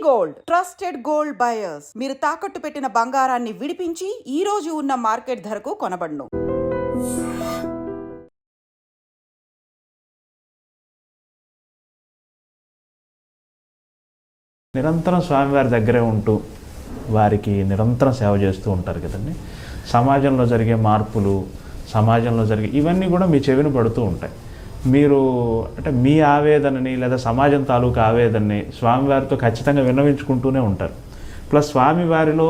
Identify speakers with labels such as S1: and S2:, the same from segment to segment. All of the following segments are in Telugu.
S1: Gold trusted gold buyers. మీరు తాకట్టు పెట్టిన బంగారాన్ని విడిపించి ఈ రోజు ఉన్న మార్కెట్ ధరకు కొనబడును.
S2: నిరంతరం స్వామివారి దగ్గరే ఉంటూ వారికి నిరంతరం సేవ చేస్తూ ఉంటారు కదండి. సమాజంలో జరిగే మార్పులు, సమాజంలో జరిగే ఇవన్నీ కూడా మీ చెవిని పడుతూ ఉంటాయి. మీరు అంటే మీ ఆవేదనని లేదా సమాజం తాలూకు ఆవేదనని స్వామివారితో ఖచ్చితంగా విన్నవించుకుంటూనే ఉంటారు. ప్లస్ స్వామివారిలో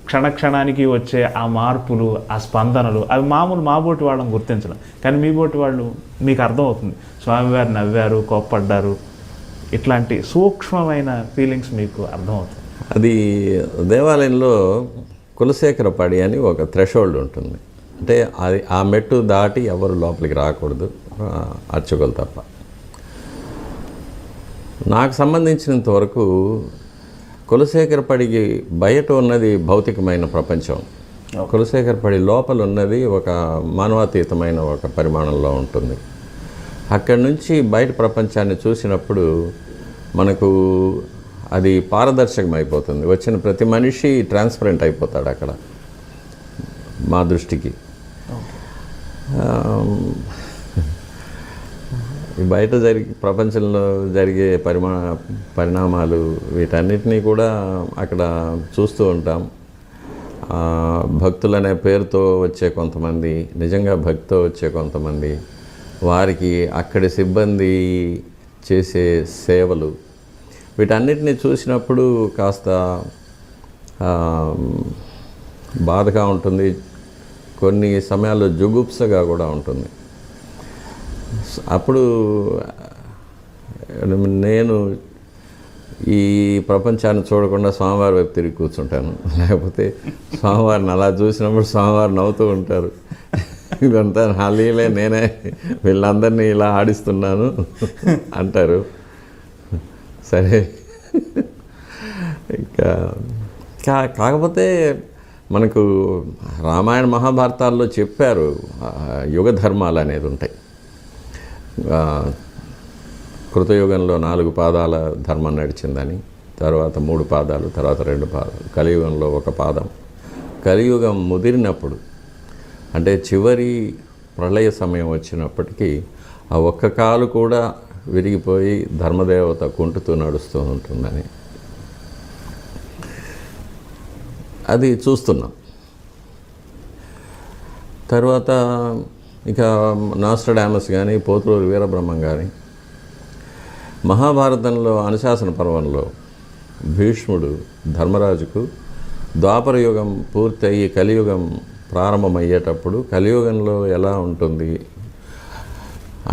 S2: క్షణక్షణానికి వచ్చే ఆ మార్పులు, ఆ స్పందనలు అవి మామూలు మా బోటి వాళ్ళని గుర్తించడం. కానీ మీ బోటి వాళ్ళు మీకు అర్థమవుతుంది, స్వామివారు నవ్వారు, కోప్పడ్డారు, ఇట్లాంటి సూక్ష్మమైన ఫీలింగ్స్ మీకు అర్థమవుతుంది.
S3: అది దేవాలయంలో కులశేఖరపడి అని ఒక థ్రెషోల్డ్ ఉంటుంది. అంటే అది ఆ మెట్టు దాటి ఎవరు లోపలికి రాకూడదు, అర్చకులు తప్ప. నాకు సంబంధించినంత వరకు కులశేఖరపడికి బయట ఉన్నది భౌతికమైన ప్రపంచం, కులశేఖరపడి లోపల ఉన్నది ఒక మానవాతీతమైన ఒక పరిమాణంలో ఉంటుంది. అక్కడి నుంచి బయట ప్రపంచాన్ని చూసినప్పుడు మనకు అది పారదర్శకం అయిపోతుంది. వచ్చిన ప్రతి మనిషి ట్రాన్స్పరెంట్ అయిపోతాడు అక్కడ మా దృష్టికి. బయట ప్రపంచంలో జరిగే పరిణామాలు వీటన్నిటినీ కూడా అక్కడ చూస్తూ ఉంటాం. భక్తులనే పేరుతో వచ్చే కొంతమంది, నిజంగా భక్తితో వచ్చే కొంతమంది, వారికి అక్కడి సిబ్బంది చేసే సేవలు, వీటన్నిటిని చూసినప్పుడు కాస్త బాధగా ఉంటుంది, కొన్ని సమయాల్లో జుగుప్సగా కూడా ఉంటుంది. అప్పుడు నేను ఈ ప్రపంచాన్ని చూడకుండా స్వామివారి వైపు తిరిగి కూర్చుంటాను. లేకపోతే స్వామివారిని అలా చూసినప్పుడు స్వామివారు నవ్వుతూ ఉంటారు, ఇదంతా నా లీలే, నేనే వీళ్ళందరినీ ఇలా ఆడిస్తున్నాను అంటారు. సరే, ఇంకా కాకపోతే మనకు రామాయణ మహాభారతాల్లో చెప్పారు యుగ ధర్మాలు అనేది ఉంటాయి. కృతయుగంలో 4 పాదాల ధర్మం నడిచిందని, తర్వాత 3 పాదాలు, తర్వాత 2 పాదాలు, కలియుగంలో 1 పాదం. కలియుగం ముదిరినప్పుడు అంటే చివరి ప్రళయ సమయం వచ్చినప్పటికీ ఆ ఒక్క కాలు కూడా విరిగిపోయి ధర్మదేవత కుంటుతూ నడుస్తూ ఉంటుందని అది చూస్తున్నాం. తర్వాత ఇక నాస్ట్రడామస్ కానీ, పోతులూరి వీరబ్రహ్మం కానీ, మహాభారతంలో అనుశాసన పర్వంలో భీష్ముడు ధర్మరాజుకు ద్వాపర యుగం పూర్తయి కలియుగం ప్రారంభమయ్యేటప్పుడు కలియుగంలో ఎలా ఉంటుంది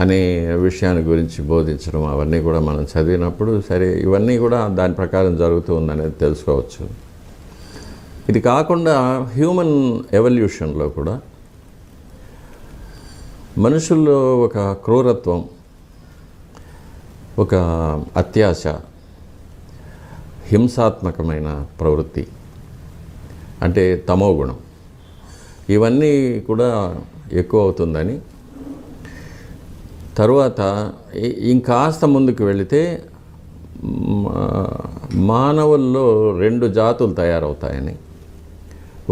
S3: అనే విషయాన్ని గురించి బోధించడం, అవన్నీ కూడా మనం చదివినప్పుడు సరే ఇవన్నీ కూడా దాని ప్రకారం జరుగుతూ ఉందనేది తెలుసుకోవచ్చు. ఇది కాకుండా హ్యూమన్ ఎవల్యూషన్లో కూడా మనుషుల్లో ఒక క్రూరత్వం, ఒక అత్యాశ, హింసాత్మకమైన ప్రవృత్తి అంటే తమోగుణం, ఇవన్నీ కూడా ఎక్కువ అవుతుందని, తరువాత ఇంకాస్త ముందుకు వెళితే మానవుల్లో 2 జాతులు తయారవుతాయని.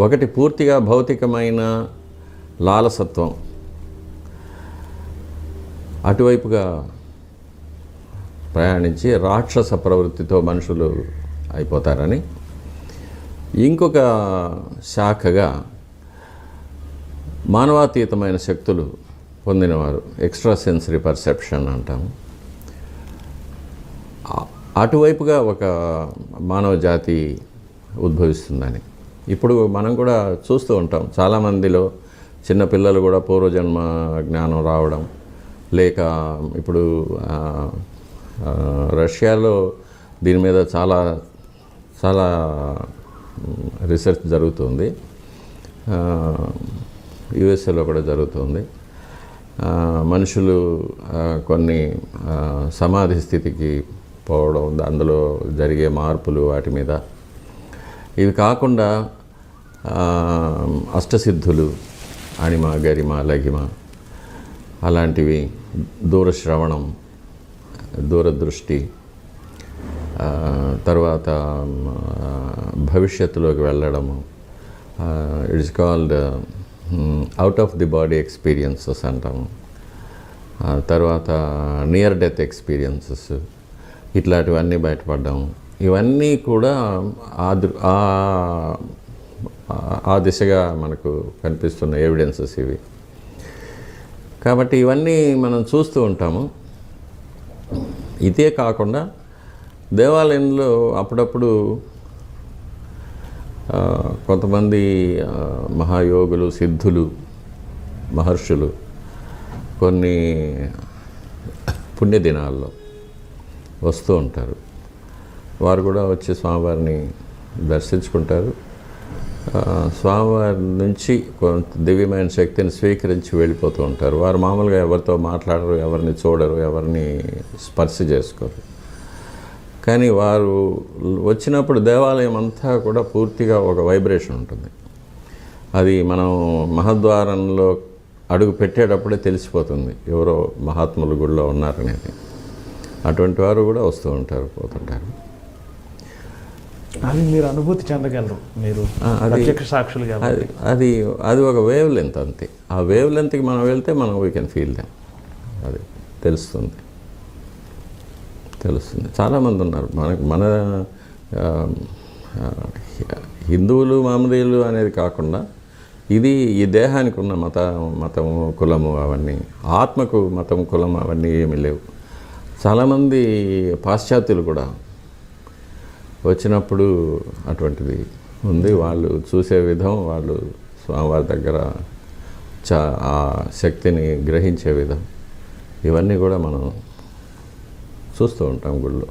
S3: ఒకటి పూర్తిగా భౌతికమైన లాలసత్వం, అటువైపుగా ప్రయాణించి రాక్షస ప్రవృత్తితో మనుషులు అయిపోతారని. ఇంకొక శాఖగా మానవాతీతమైన శక్తులు పొందినవారు, ఎక్స్ట్రా సెన్సరీ పర్సెప్షన్ అంటాము, అటువైపుగా ఒక మానవ జాతి ఉద్భవిస్తుందని ఇప్పుడు మనం కూడా చూస్తూ ఉంటాం. చాలామందిలో చిన్నపిల్లలు కూడా పూర్వజన్మ జ్ఞానం రావడం, లేక ఇప్పుడు రష్యాలో దీని మీద చాలా చాలా రీసెర్చ్ జరుగుతుంది, యుఎస్ఏలో కూడా జరుగుతుంది. మనుషులు కొన్ని సమాధి స్థితికి పోవడం, అందులో జరిగే మార్పులు, వాటి మీద. ఇవి కాకుండా అష్టసిద్ధులు, అణిమ, గరిమ, లఘిమ అలాంటివి, దూరశ్రవణం, దూరదృష్టి, తర్వాత భవిష్యత్తులోకి వెళ్ళడము, it's called out of the body experiences అంటాము. తర్వాత నియర్ డెత్ ఎక్స్పీరియన్సెస్, ఇట్లాంటివన్నీ బయటపడ్డాము. ఇవన్నీ కూడా ఆ దిశగా మనకు కనిపిస్తున్న ఎవిడెన్సెస్ ఇవి. కాబట్టి ఇవన్నీ మనం చూస్తూ ఉంటాము. ఇదే కాకుండా దేవాలయంలో అప్పుడప్పుడు కొంతమంది మహాయోగులు, సిద్ధులు, మహర్షులు కొన్ని పుణ్యదినాల్లో వస్తూ ఉంటారు. వారు కూడా వచ్చి స్వామివారిని దర్శించుకుంటారు. స్వామివారి నుంచి కొంత దివ్యమైన శక్తిని స్వీకరించి వెళ్ళిపోతూ ఉంటారు. వారు మామూలుగా ఎవరితో మాట్లాడరు, ఎవరిని చూడరు, ఎవరిని స్పర్శ చేసుకోరు. కానీ వారు వచ్చినప్పుడు దేవాలయం అంతా కూడా పూర్తిగా ఒక వైబ్రేషన్ ఉంటుంది. అది మనం మహద్వారంలో అడుగు పెట్టేటప్పుడే తెలిసిపోతుంది ఎవరో మహాత్ములు గుడిలో ఉన్నారనేది. అటువంటి వారు కూడా వస్తూ ఉంటారు, పోతుంటారు.
S2: అది మీరు అనుభూతి చెందగలరు, మీరు ప్రత్యక్ష సాక్షులు కాబట్టి.
S3: అది ఒక వేవ్ లెంత్ అంతే. ఆ వేవ్ లెంత్కి మనం వెళ్తే మనం వీ కెన్ ఫీల్ దెమ్. అది తెలుస్తుంది. చాలామంది ఉన్నారు మన హిందువులు, మహమ్మదీయులు అనేది కాకుండా ఇది ఈ దేహానికి ఉన్న మతము, కులము అవన్నీ, ఆత్మకు మతం, కులం అవన్నీ ఏమీ లేవు. చాలామంది పాశ్చాత్యులు కూడా వచ్చినప్పుడు అటువంటిది ఉంది. వాళ్ళు చూసే విధం, వాళ్ళు స్వామివారి దగ్గర ఆ శక్తిని గ్రహించే విధం, ఇవన్నీ కూడా మనం చూస్తూ ఉంటాం గుళ్ళో.